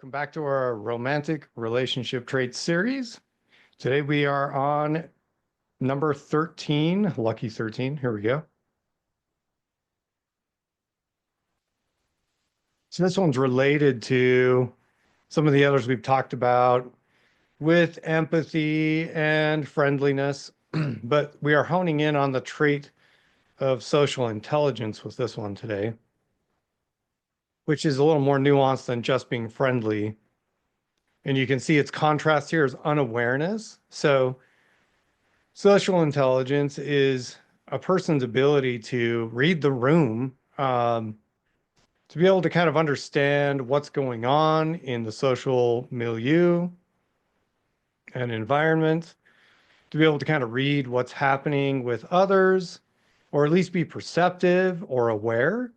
Welcome back to our romantic relationship traits series. Today we are on number 13, lucky 13. Here we go. So this one's related to some of the others we've talked about with empathy and friendliness, but we are honing in on the trait of social intelligence with this one today, which is a little more nuanced than just being friendly. And you can see its contrast here is unawareness. So social intelligence is a person's ability to read the room, to be able to kind of understand what's going on in the social milieu and environment, to be able to kind of read what's happening with others, or at least be perceptive or aware.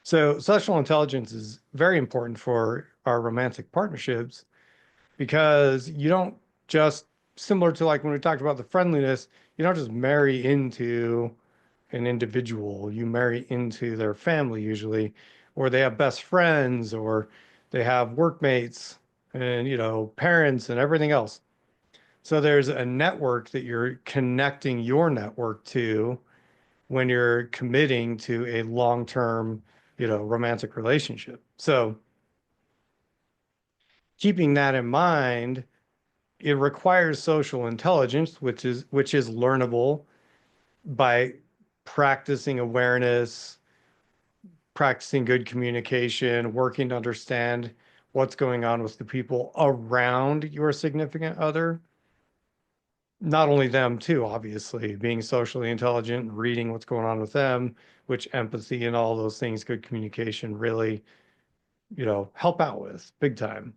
So social intelligence is very important for our romantic partnerships because you don't just, similar to like when we talked about the friendliness, you don't just marry into an individual, you marry into their family usually, or they have best friends, or they have workmates and, parents and everything else. So there's a network that you're connecting your network to when you're committing to a long-term, romantic relationship. So keeping that in mind, it requires social intelligence, which is learnable by practicing awareness, practicing good communication, working to understand what's going on with the people around your significant other. Not only them too, obviously, being socially intelligent and reading what's going on with them, which empathy and all those things, good communication really, help out with big time.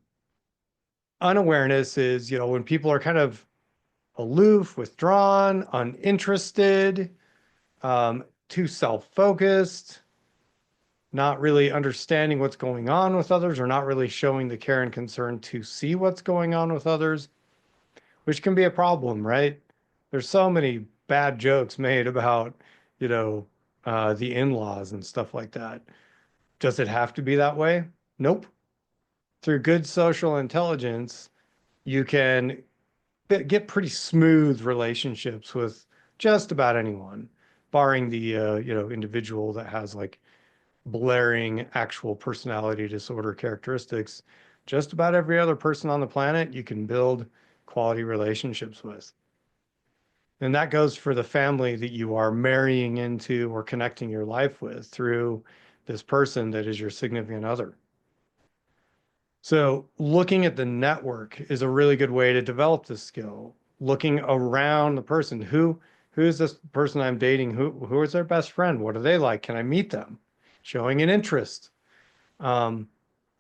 Unawareness is, when people are kind of aloof, withdrawn, uninterested, too self-focused, not really understanding what's going on with others, or not really showing the care and concern to see what's going on with others, which can be a problem, right? There's so many bad jokes made about, you know, the in-laws and stuff like that. Does it have to be that way? Nope. Through good social intelligence, you can get pretty smooth relationships with just about anyone, barring the individual that has like blaring actual personality disorder characteristics. Just about every other person on the planet you can build quality relationships with. And that goes for the family that you are marrying into or connecting your life with through this person that is your significant other. So looking at the network is a really good way to develop this skill. Looking around the person, who is this person I'm dating? Who is their best friend? What are they like? Can I meet them? Showing an interest. Um,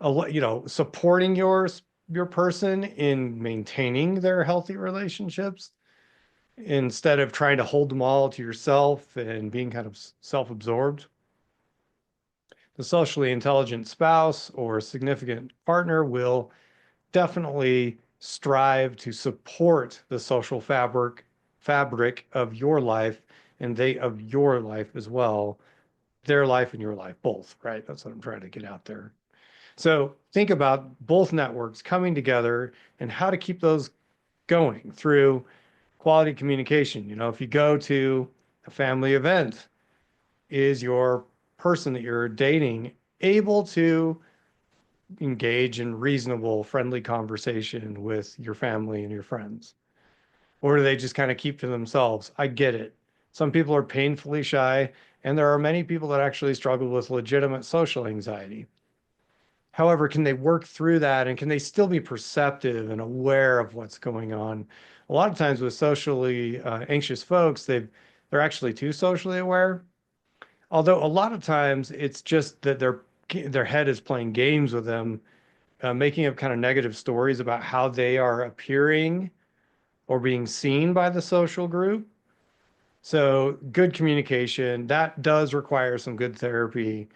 Supporting your person in maintaining their healthy relationships instead of trying to hold them all to yourself and being kind of self-absorbed. The socially intelligent spouse or significant partner will definitely strive to support the social fabric of your life and they of your life as well, their life and your life both, right? That's what I'm trying to get out there. So think about both networks coming together and how to keep those going through quality communication. If you go to a family event, is your person that you're dating able to engage in reasonable, friendly conversation with your family and your friends? Or do they just kind of keep to themselves? I get it. Some people are painfully shy, and there are many people that actually struggle with legitimate social anxiety. However, can they work through that and can they still be perceptive and aware of what's going on? A lot of times with socially anxious folks, they're actually too socially aware. Although a lot of times it's just that their head is playing games with them, making up kind of negative stories about how they are appearing or being seen by the social group. So good communication, that does require some good therapy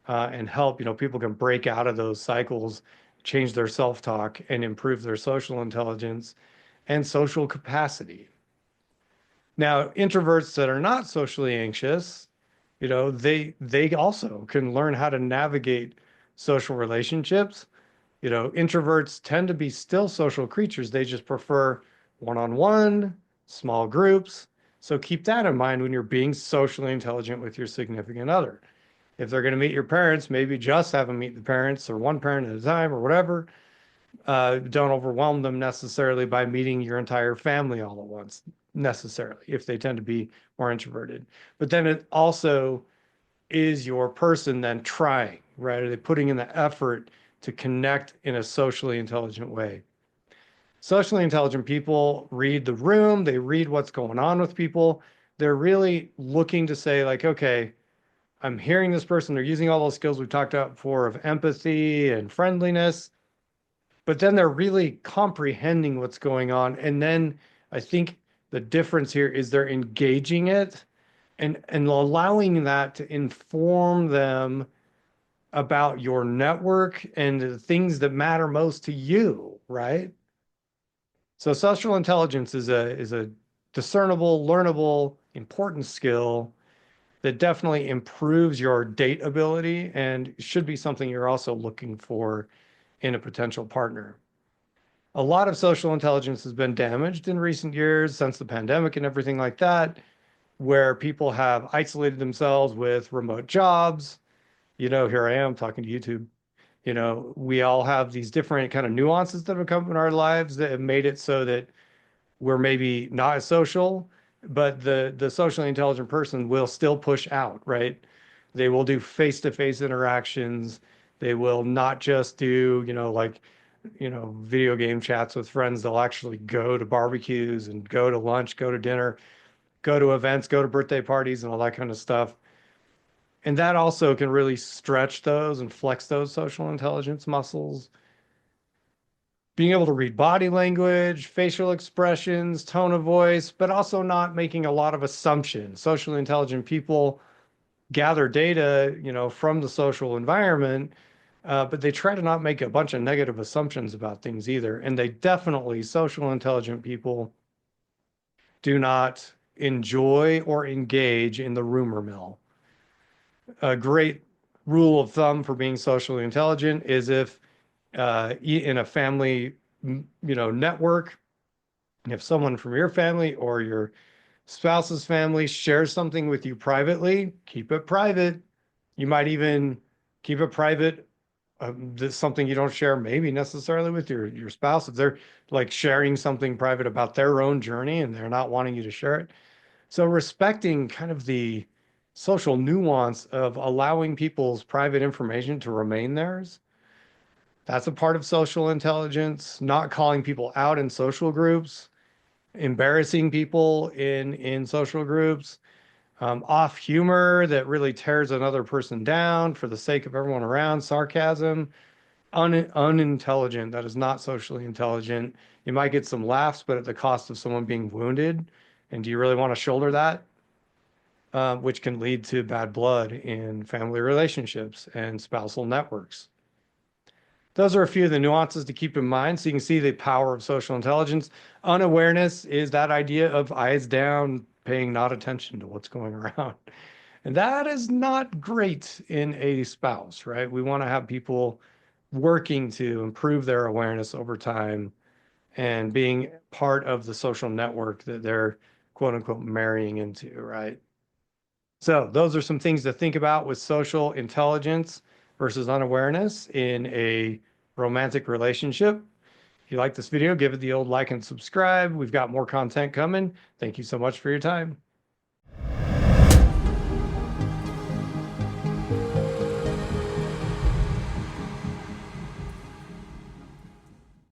and help. People can break out of those cycles, change their self-talk, and improve their social intelligence and social capacity. Now, introverts that are not socially anxious, they also can learn how to navigate social relationships. Introverts tend to be still social creatures. They just prefer one-on-one, small groups. So keep that in mind when you're being socially intelligent with your significant other. If they're going to meet your parents, maybe just have them meet the parents or one parent at a time or whatever. Don't overwhelm them necessarily by meeting your entire family all at once, necessarily, if they tend to be more introverted. But then it also is your person then trying, right? Are they putting in the effort to connect in a socially intelligent way? Socially intelligent people read the room, they read what's going on with people. They're really looking to say, like, okay, I'm hearing this person, they're using all those skills we've talked about before of empathy and friendliness, but then they're really comprehending what's going on. And then I think the difference here is they're engaging it and allowing that to inform them about your network and the things that matter most to you, right? So social intelligence is a discernible, learnable, important skill that definitely improves your date ability and should be something you're also looking for in a potential partner. A lot of social intelligence has been damaged in recent years since the pandemic and everything like that, where people have isolated themselves with remote jobs. Here I am talking to YouTube. We all have these different kind of nuances that have come in our lives that have made it so that we're maybe not as social, but the socially intelligent person will still push out, right? They will do face-to-face interactions. They will not just do, like, video game chats with friends. They'll actually go to barbecues and go to lunch, go to dinner, go to events, go to birthday parties and all that kind of stuff. And that also can really stretch those and flex those social intelligence muscles. Being able to read body language, facial expressions, tone of voice, but also not making a lot of assumptions. Socially intelligent people gather data, from the social environment, but they try to not make a bunch of negative assumptions about things either. And they definitely, social intelligent people do not enjoy or engage in the rumor mill. A great rule of thumb for being socially intelligent is if in a family, network, if someone from your family or your spouse's family shares something with you privately, keep it private. You might even keep it private. This something you don't share maybe necessarily with your spouse. If they're like sharing something private about their own journey and they're not wanting you to share it. So respecting kind of the social nuance of allowing people's private information to remain theirs. That's a part of social intelligence, not calling people out in social groups, embarrassing people in social groups, off humor that really tears another person down for the sake of everyone around, sarcasm, unintelligent. That is not socially intelligent. You might get some laughs, but at the cost of someone being wounded. And do you really want to shoulder that? Which can lead to bad blood in family relationships and spousal networks. Those are a few of the nuances to keep in mind so you can see the power of social intelligence. Unawareness is that idea of eyes down, paying not attention to what's going around. And that is not great in a spouse, right? We want to have people working to improve their awareness over time and being part of the social network that they're quote unquote marrying into, right? So those are some things to think about with social intelligence versus unawareness in a romantic relationship. If you like this video, give it the old like and subscribe. We've got more content coming. Thank you so much for your time.